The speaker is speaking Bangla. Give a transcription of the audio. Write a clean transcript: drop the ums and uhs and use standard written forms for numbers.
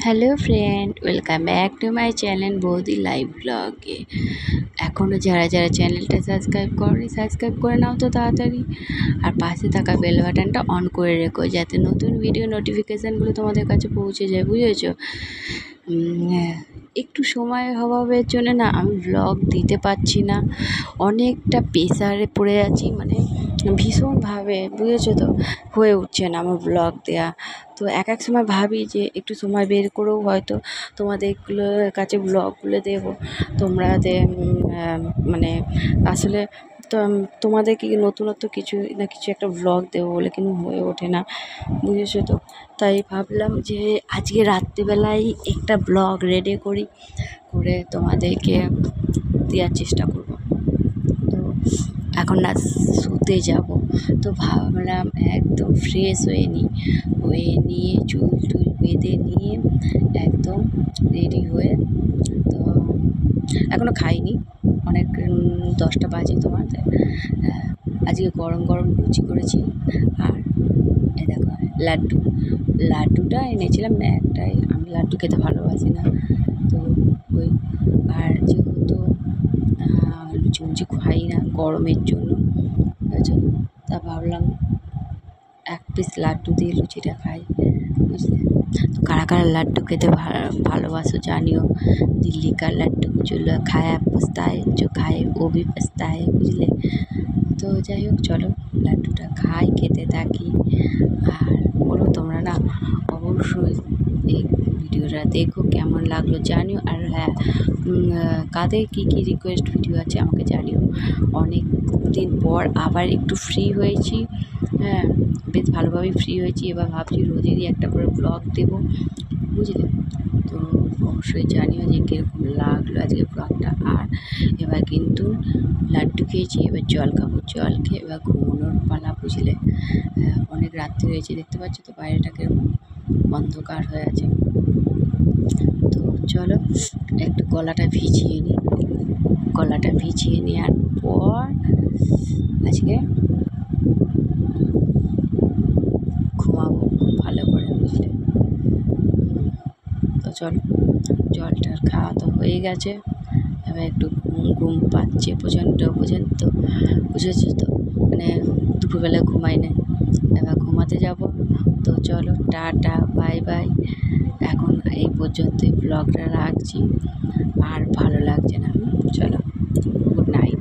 Hello friend, welcome back to my channel বৌদি লাইভ ব্লগে। এখনও যারা যারা চ্যানেলটা সাবস্ক্রাইব করে নাও তো তাড়াতাড়ি। আর পাশে থাকা বেল বাটনটা অন করে রেখো যাতে নতুন ভিডিও নোটিফিকেশানগুলো তোমাদের কাছে পৌঁছে যায়, বুঝেছো? একটু সময়ের অভাবের জন্য না আমি ব্লগ দিতে পারছি না, অনেকটা প্রেসারে পড়ে আছি, মানে ভীষণভাবে, বুঝেছো তো, হয়ে উঠছে না আমার ব্লগ দেওয়া। তো এক সময় ভাবি যে একটু সময় বের করেও হয়তো তোমাদেরগুলোর কাছে ব্লগগুলো দেবো, তোমরা মানে আসলে তো তোমাদেরকে নতুনত্ব কিছু না কিছু একটা ব্লগ দেবো বলে কিন্তু হয়ে ওঠে না, বুঝেছো তো। তাই ভাবলাম যে আজকে রাত্রিবেলায় একটা ব্লগ রেডি করে তোমাদেরকে দেওয়ার চেষ্টা করব। তো এখন না শুতে যাব, তো ভাবলাম একদম ফ্রেশ হয়ে নিয়ে চুল বেঁধে নিয়ে একদম রেডি হয়ে, তো এখনও খাইনি, অনেক 10টা বাজে তোমাদের। আজকে গরম গরম লুচি করেছি, আর এ দেখো লাড্ডুটা এনেছিলাম একটাই, আমি লাড্ডু খেতে ভালোবাসি না, তো ওই, আর যেহেতু লুচি খাই না গরমের জন্য, বুঝেছো, তা ভাবলাম এক পিস লাড্ডু দিয়ে লুচিটা খাই, বুঝলে। तो काला काला लड्डू खेते भालोबासो जानियो, दिल्ली का लड्डू जो खाया पछताए, जो खाए वो भी पछताए, बुझले। তো যাই হোক, চলো লাড্ডুটা খাই, খেতে থাকি, আর বলো তোমরা না অবশ্যই এই ভিডিওটা দেখো, কেমন লাগলো জানিও। আর হ্যাঁ, কাদের কী কী রিকোয়েস্ট ভিডিও আছে আমাকে জানিও। অনেক দিন পর আবার একটু ফ্রি হয়েছি, হ্যাঁ, বেশ ভালোভাবেই ফ্রি হয়েছি। এবার ভাবছি রোজেরই একটা করে ব্লগ দেবো, বুঝলে। তো অবশ্যই জানিও যে কীরকম লাগলো আজকে ব্লগটা। আর এবার কিন্তু লাড্ডু খেয়েছি, এবার জল খাবো, জল খেয়ে এবার ঘুমোনোর পালা, বুঝলে। অনেক রাত্রি হয়েছে, দেখতে পাচ্ছ তো বাইরেটা কীরকম অন্ধকার হয়ে আছে। তো চলো একটু গলাটা ভিজিয়ে নেওয়ার পর আজকে ঘুমাবো ভালো করে, বুঝলে। তো চলো, জলটার খাওয়া তো হয়ে গেছে, এবার একটু ঘুম পাচ্ছে পর্যন্ত, বুঝেছো তো, মানে দুপুরবেলা ঘুমাই না, এবার ঘুমাতে যাব। তো চলো, টাটা, বাই বাই। এখন এই পর্যন্তই ব্লগটা রাখছি, আর ভালো লাগছে না, চলো, গুড নাইট।